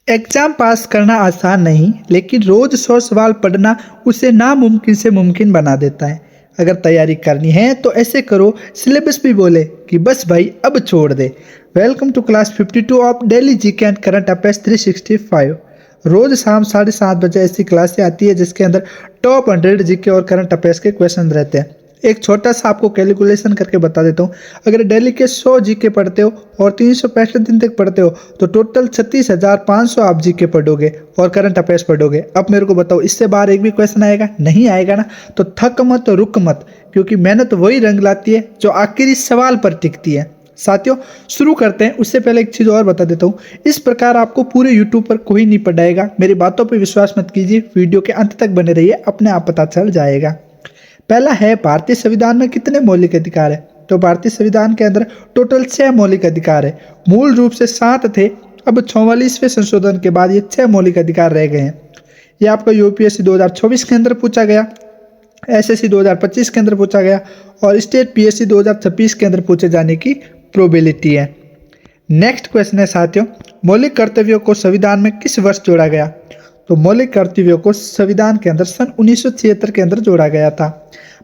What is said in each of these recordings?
Exam पास करना आसान नहीं, लेकिन रोज 100 सवाल पढ़ना उसे नामुमकिन से मुमकिन बना देता है। अगर तैयारी करनी है तो ऐसे करो, सिलेबस भी बोले कि बस भाई अब छोड़ दे। Welcome to class 52 of daily GK and current affairs 365। रोज शाम 7:30 बजे ऐसी क्लासें आती है जिसके अंदर टॉप 100 जीके और करंट अफेयर्स के क्वेश्चन रहते हैं। एक छोटा सा आपको कैलकुलेशन करके बता देता हूँ। अगर डेली के 100 जीके पढ़ते हो और 365 दिन तक पढ़ते हो तो टोटल 36,500 आप जीके पढ़ोगे और करंट अफेयर्स पढ़ोगे। अब मेरे को बताओ, इससे बाहर एक भी क्वेश्चन आएगा? नहीं आएगा ना। तो थक मत, रुक मत, क्योंकि मेहनत वही रंग लाती है जो आखिरी सवाल पर टिकती है। साथियों, शुरू करते हैं। उससे पहले एक चीज़ और बता देता हूँ। इस प्रकार आपको पूरे यूट्यूब पर कोई नहीं पढ़ाएगा। मेरी बातों पर विश्वास मत कीजिए, वीडियो के अंत तक बने रहिए, अपने आप पता चल जाएगा। पहला है, भारतीय संविधान में कितने मौलिक अधिकार है? तो भारतीय संविधान के अंदर टोटल 6 मौलिक अधिकार है। मूल रूप से 7 थे, अब 44वें संशोधन के बाद ये 6 मौलिक अधिकार रह गए हैं। ये आपका यूपीएससी 2024 के अंदर पूछा गया, एसएससी 2025 के अंदर पूछा गया और स्टेट पीएससी 2026 के अंदर पूछे जाने की प्रोबेबिलिटी है। नेक्स्ट क्वेश्चन है साथियों, मौलिक कर्तव्यों को संविधान में किस वर्ष जोड़ा गया? तो मौलिक कर्तव्यों को संविधान के अंदर सन 1976 के अंदर जोड़ा गया था।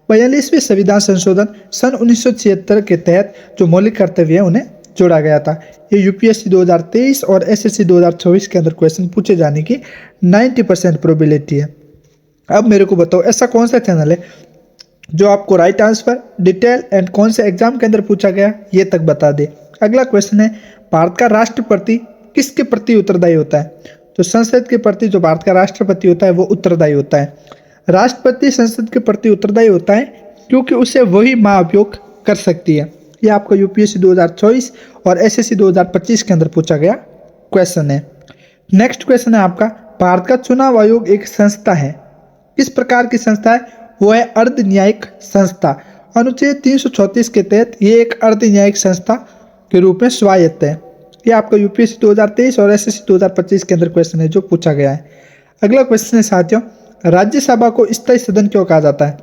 42वें संविधान संशोधन सन 1976 के तहत जो मौलिक कर्तव्य है उन्हें जोड़ा गया था। ये यूपीएससी 2023 और एसएससी 2024 के अंदर क्वेश्चन पूछे जाने की 90% प्रोबेबिलिटी है। अब मेरे को बताओ, ऐसा कौन सा चैनल है जो आपको राइट आंसर, डिटेल एंड कौन से एग्जाम के अंदर पूछा गया ये तक बता दे। अगला क्वेश्चन है, भारत का राष्ट्रपति किसके प्रति उत्तरदायी होता है? तो संसद के प्रति जो भारत का राष्ट्रपति होता है वो उत्तरदायी होता है। राष्ट्रपति संसद के प्रति उत्तरदायी होता है क्योंकि उसे वही महाभियोग कर सकती है। ये आपका यूपीएससी 2024 और एसएससी 2025 के अंदर पूछा गया क्वेश्चन है। नेक्स्ट क्वेश्चन है आपका, भारत का चुनाव आयोग एक संस्था है, किस प्रकार की संस्था है? वो है अर्ध न्यायिक संस्था। अनुच्छेद 334 के तहत ये एक अर्ध न्यायिक संस्था के रूप में स्वायत्त है। ये आपका यूपीएससी 2023 और एसएससी 2025 के अंदर क्वेश्चन है जो पूछा गया है। अगला क्वेश्चन है साथियों, राज्यसभा को स्थायी सदन क्यों कहा जाता है?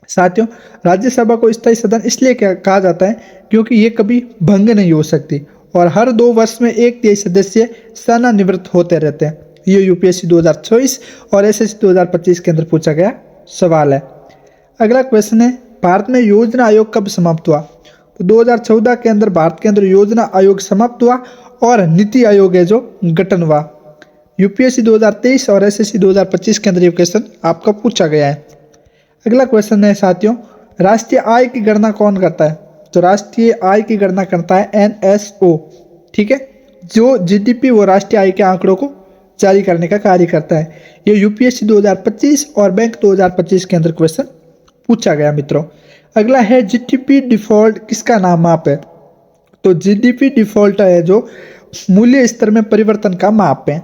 साथियों, राज्यसभा को स्थायी सदन इसलिए कहा जाता है क्योंकि ये कभी भंग नहीं हो सकती और हर 2 वर्ष में 1/3 सदस्य सेवानिवृत्त होते रहते हैं। ये यूपीएससी 2024 और एसएससी 2025 के अंदर पूछा गया सवाल है। अगला क्वेश्चन है, भारत में योजना आयोग कब समाप्त हुआ? तो 2014 के अंदर भारत के अंदर योजना आयोग समाप्त हुआ और नीति आयोग है जो गठन हुआ। यूपीएससी 2023 और एसएससी 2025 के अंदर ये क्वेश्चन आपका पूछा गया है। अगला क्वेश्चन है साथियों, राष्ट्रीय आय की गणना कौन करता है? तो राष्ट्रीय आय की गणना करता है एनएसओ, ठीक है, जो जीडीपी वो राष्ट्रीय आय के आंकड़ों को जारी करने का कार्य करता है। ये यूपीएससी 2025 और बैंक 2025 के अंदर क्वेश्चन पूछा गया मित्रों। अगला है, जीडीपी डिफॉल्ट किसका नाम माप है? तो जीडीपी डिफॉल्ट है जो मूल्य स्तर में परिवर्तन का माप है।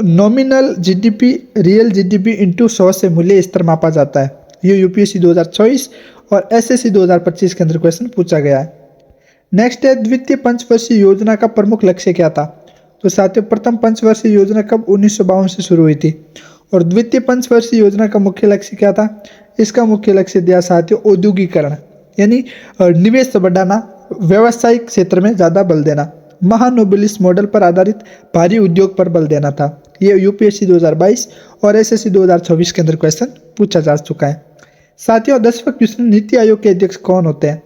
Nominal GDP real GDP into 100 से मूल्य स्तर मापा जाता है। ये यूपीएससी 2024 और एसएससी 2025 के अंदर क्वेश्चन पूछा गया है। नेक्स्ट है, द्वितीय पंचवर्षीय योजना का प्रमुख लक्ष्य क्या था? तो साथियों, प्रथम पंचवर्षीय योजना कब 1952 से शुरू हुई थी और द्वितीय पंचवर्षीय योजना का मुख्य लक्ष्य क्या था? इसका मुख्य लक्ष्य दिया साथियों औद्योगिकरण, यानी निवेश बढ़ाना, व्यावसायिक क्षेत्र में ज़्यादा बल देना, महानोबिलिस मॉडल पर आधारित भारी उद्योग पर बल देना था। ये यूपीएससी 2022 और एसएससी 2024 के अंदर क्वेश्चन पूछा जा चुका है। साथियों, 10वां क्वेश्चन, नीति आयोग के अध्यक्ष कौन होते हैं?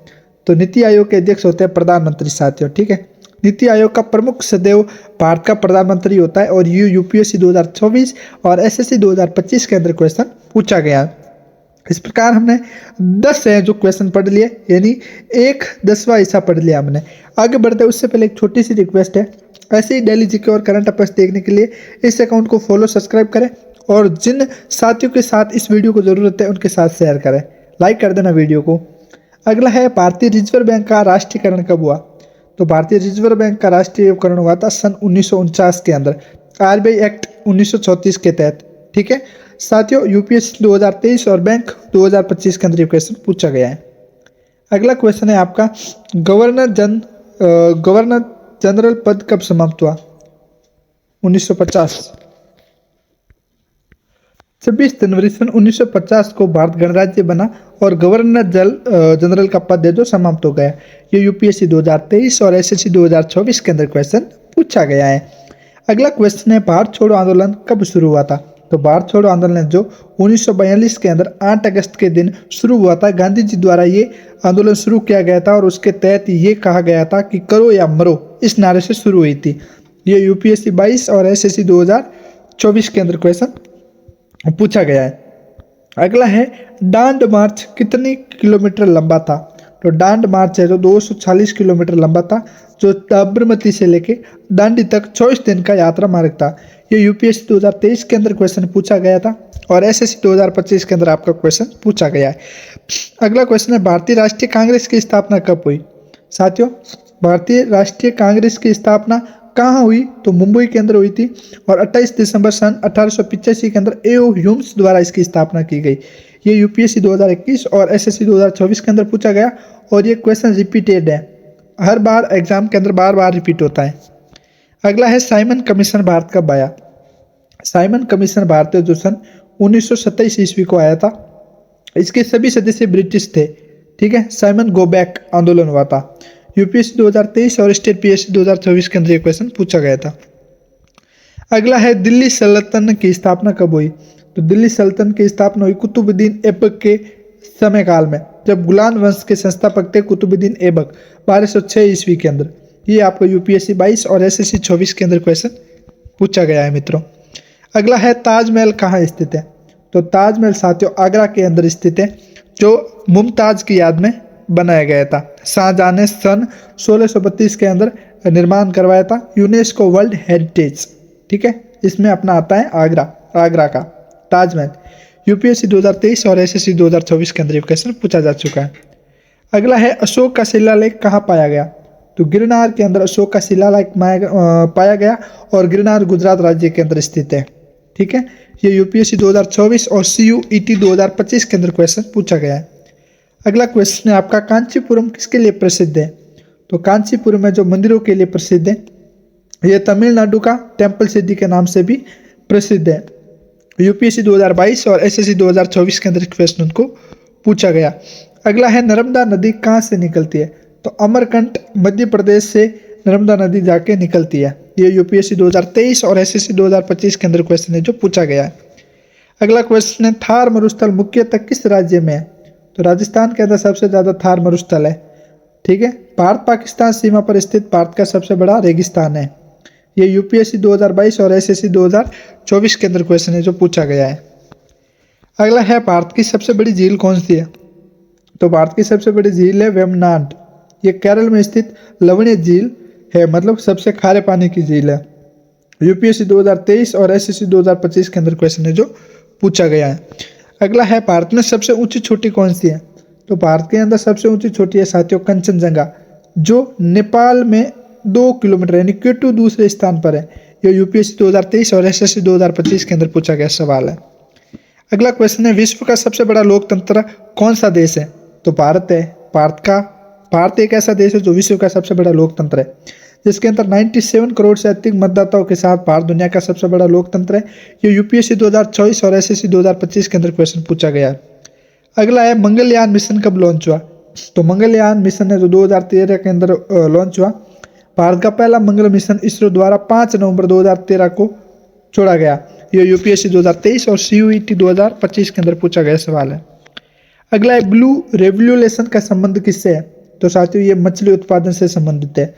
तो नीति आयोग के अध्यक्ष होते हैं प्रधानमंत्री साथियों, ठीक है। नीति आयोग का प्रमुख सदैव भारत का प्रधानमंत्री होता है और ये यूपीएससी 2024 और एसएससी 2025 के अंदर क्वेश्चन पूछा गया है। इस प्रकार हमने 10 है जो क्वेश्चन पढ़ लिए, यानी 1/10वां हिस्सा पढ़ लिया हमने। आगे बढ़ते हैं उससे पहले एक छोटी सी रिक्वेस्ट है, ऐसे ही डेली जीके और करंट अफेयर्स देखने के लिए इस अकाउंट को फॉलो, सब्सक्राइब करें और जिन साथियों के साथ इस वीडियो को ज़रूरत है उनके साथ शेयर करें, लाइक कर देना वीडियो को। अगला है, भारतीय रिजर्व बैंक का राष्ट्रीयकरण कब हुआ? तो भारतीय रिजर्व बैंक का राष्ट्रीयकरण हुआ था सन 1949 के अंदर, आरबीआई एक्ट 1934 के तहत, ठीक है। साथियों, यूपीएससी 2023 और बैंक 2025 के अंदर ये क्वेश्चन पूछा गया है। अगला क्वेश्चन है आपका, गवर्नर जनरल पद कब समाप्त हुआ? 1950। 26 जनवरी सन 1950 को भारत गणराज्य बना और गवर्नर जनरल का पद है जो समाप्त हो गया। ये यूपीएससी 2023 और एसएससी 2024 के अंदर क्वेश्चन पूछा गया है। अगला क्वेश्चन है, भारत छोड़ो आंदोलन कब शुरू हुआ था? तो भारत छोड़ो आंदोलन जो 1942 के अंदर 8 अगस्त के दिन शुरू हुआ था। गांधी जी द्वारा ये आंदोलन शुरू किया गया था और उसके तहत ये कहा गया था कि करो या मरो, इस नारे से शुरू हुई थी। ये यूपीएससी 22 और एसएससी 2024 के अंदर क्वेश्चन पूछा गया है। अगला है, डांड मार्च कितने किलोमीटर लंबा था? तो डांड मार्च है जो 240 किलोमीटर लंबा था, जो साबरमती से लेके दांडी तक 24 दिन का यात्रा मार्ग था। ये यूपीएससी 2023 के अंदर क्वेश्चन पूछा गया था और एसएससी 2025 के अंदर आपका क्वेश्चन पूछा गया है। अगला क्वेश्चन है, भारतीय राष्ट्रीय कांग्रेस की स्थापना कब हुई? साथियों, भारतीय राष्ट्रीय कांग्रेस की स्थापना कहाँ हुई? तो मुंबई के अंदर हुई थी और 28 दिसंबर सन 1885 के अंदर ए.ओ. ह्यूम्स द्वारा इसकी स्थापना की गई। ये यूपीएससी 2021 और एसएससी 2024 के अंदर पूछा गया और ये क्वेश्चन रिपीटेड है, हर बार एग्जाम के अंदर बार बार रिपीट होता है। अगला है, साइमन कमीशन भारत कब आया? साइमन कमीशन भारत जो सन 1927 ईस्वी को आया था। इसके सभी सदस्य ब्रिटिश थे। ठीक है, साइमन गो बैक आंदोलन हुआ था। यूपीएससी 2023 और स्टेट पीएससी 2024 के अंदर ये क्वेश्चन पूछा गया था। अगला है, दिल्ली सल्तनत की स्थापना कब हुई? तो दिल्ली सल्तनत की स्थापना हुई कुतुबुद्दीन ऐबक के समय काल में, जब गुलाम वंश के संस्थापक थे कुतुबुद्दीन ऐबक 1206 ईस्वी के अंदर। ये आपको यूपीएससी 22 और एसएससी 24 के अंदर क्वेश्चन पूछा गया है मित्रों। अगला है, ताजमहल कहाँ स्थित है? तो ताजमहल साथियों आगरा के अंदर स्थित है, जो मुमताज की याद में बनाया गया था। शाहजहां ने सन 1632 के अंदर निर्माण करवाया था। यूनेस्को वर्ल्ड हेरिटेज, ठीक है, इसमें अपना आता है आगरा का ताजमहल। यूपीएससी 2023 और एसएससी 2024 के अंदर क्वेश्चन पूछा जा चुका है। अगला है, अशोक का शिलालेख कहाँ पाया गया? तो गिरनार के अंदर अशोक का शिलालेख पाया गया और गिरनार गुजरात राज्य के अंदर स्थित है। ठीक है, ये यूपीएससी 2024 और सीयूईटी 2025 के अंदर क्वेश्चन पूछा गया है। अगला क्वेश्चन है आपका, कांचीपुरम किसके लिए प्रसिद्ध है? तो कांचीपुरम है जो मंदिरों के लिए प्रसिद्ध है। यह तमिलनाडु का टेम्पल सिटी के नाम से भी प्रसिद्ध है। यूपीएससी 2022 और एसएससी 2024 के अंदर क्वेश्चन उनको पूछा गया। अगला है, नर्मदा नदी कहाँ से निकलती है? तो अमरकंटक मध्य प्रदेश से नर्मदा नदी जाके निकलती है। ये यूपीएससी 2023 और एसएससी 2025 के अंदर क्वेश्चन है जो पूछा गया है। अगला क्वेश्चन है, थार मरुस्थल मुख्यतः किस राज्य में है? तो राजस्थान के अंदर सबसे ज़्यादा थार मरुस्थल है। ठीक है, भारत पाकिस्तान सीमा पर स्थित भारत का सबसे बड़ा रेगिस्तान है। ये यूपीएससी 2022 और एसएससी 2024 के अंदर क्वेश्चन है जो पूछा गया है। अगला है, भारत की सबसे बड़ी झील कौन सी है? तो भारत की सबसे बड़ी झील है वेम्बनाड। ये केरल में स्थित लवणीय झील है, मतलब सबसे खारे पानी की झील है। यूपीएससी 2023 और एसएससी 2025 के अंदर क्वेश्चन है जो पूछा गया है। अगला है, भारत में सबसे ऊंची चोटी कौन सी है? तो भारत के अंदर सबसे ऊंची चोटी है साथियों कंचनजंगा, जो नेपाल में 2 किलोमीटर यानी K2 दूसरे स्थान पर है। यह यूपीएससी 2023 और एसएससी 2025 के अंदर पूछा गया सवाल है। अगला क्वेश्चन है, विश्व का सबसे बड़ा लोकतंत्र कौन सा देश है? तो भारत है। भारत एक ऐसा देश है जो विश्व का सबसे बड़ा लोकतंत्र है, जिसके अंदर 97 करोड़ से अधिक मतदाताओं के साथ भारत दुनिया का सबसे बड़ा लोकतंत्र है। ये यूपीएससी 2024 और एसएससी 2025 के अंदर क्वेश्चन पूछा गया है। अगला है, मंगलयान मिशन कब लॉन्च हुआ? तो मंगलयान मिशन है जो 2013 के अंदर लॉन्च हुआ। भारत का पहला मंगल मिशन इसरो द्वारा 5 नवंबर 2013 को छोड़ा गया। ये यूपीएससी 2023 और सीयूईटी 2025 के अंदर पूछा गया सवाल है। अगला है, ब्लू रेवोल्यूशन का संबंध किससे है? तो साथियों ये मछली उत्पादन से संबंधित है।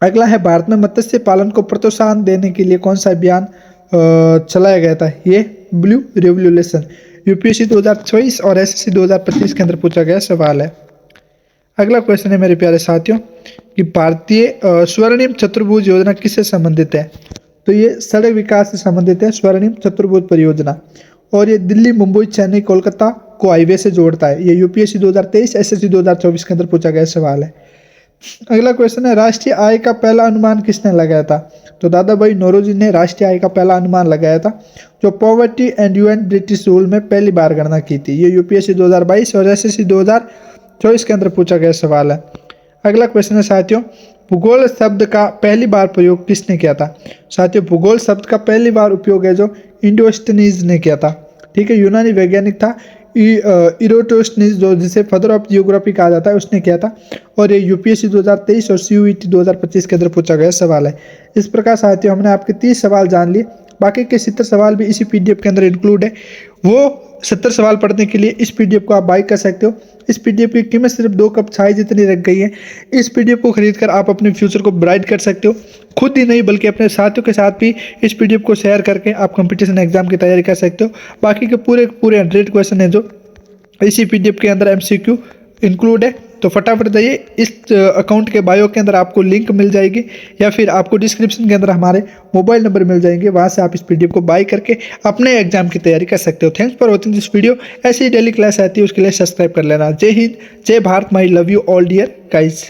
अगला है, भारत में मत्स्य पालन को प्रोत्साहन देने के लिए कौन सा अभियान चलाया गया था? ये ब्लू रेवोल्यूशन। यूपीएससी 2024 और एसएससी 2025 के अंदर पूछा गया सवाल है। अगला क्वेश्चन है मेरे प्यारे साथियों कि भारतीय स्वर्णिम चतुर्भुज योजना किससे संबंधित है? तो ये सड़क विकास से संबंधित है, स्वर्णिम चतुर्भुज परियोजना, और ये दिल्ली, मुंबई, चेन्नई, कोलकाता को हाईवे से जोड़ता है। ये यूपीएससी 2023 एसएससी 2024 के अंदर पूछा गया सवाल है। अगला क्वेश्चन है, राष्ट्रीय आय का पहला अनुमान किसने लगाया था? तो दादा भाई नौरोजी ने राष्ट्रीय आय का पहला अनुमान लगाया था, जो poverty and UN British rule में पहली बार गणना की थी। ये यूपीएससी 2022 और एसएससी 2024 के अंदर पूछा गया सवाल है। अगला क्वेश्चन है साथियों, भूगोल शब्द का पहली बार प्रयोग किसने किया था? साथियों भूगोल शब्द का पहली बार उपयोग है जो इंडोस्टनीज ने किया था। ठीक है, यूनानी वैज्ञानिक था इरोटोस्टनिस, जो जिसे फादर ऑफ जियोग्राफी कहा जाता है, उसने किया था। और ये यूपीएससी 2023 और सीयूईटी 2025 के अंदर पूछा गया सवाल है। इस प्रकार साथियों हमने आपके 30 सवाल जान लिए। बाकी के 70 सवाल भी इसी पीडीएफ के अंदर इंक्लूड है। वो 70 सवाल पढ़ने के लिए इस पीडीएफ को आप बाय कर सकते हो। इस पीडीएफ की कीमत सिर्फ 2 कप चाय जितनी रख गई है। इस पीडीएफ को खरीदकर आप अपने फ्यूचर को ब्राइट कर सकते हो। खुद ही नहीं बल्कि अपने साथियों के साथ भी इस पीडीएफ को शेयर करके आप कंपटीशन एग्जाम की तैयारी कर सकते हो। बाकी के पूरे 100 क्वेश्चन है जो इसी पीडीएफ के अंदर एमसीक्यू इंक्लूड है। तो फटाफट जाइए, इस अकाउंट के बायो के अंदर आपको लिंक मिल जाएगी या फिर आपको डिस्क्रिप्शन के अंदर हमारे मोबाइल नंबर मिल जाएंगे। वहाँ से आप इस पीडीएफ को बाय करके अपने एग्जाम की तैयारी कर सकते हो। Thanks for watching this video. ऐसी डेली क्लास आती है उसके लिए सब्सक्राइब कर लेना। जय हिंद, जय Bharat, my love you all dear guys.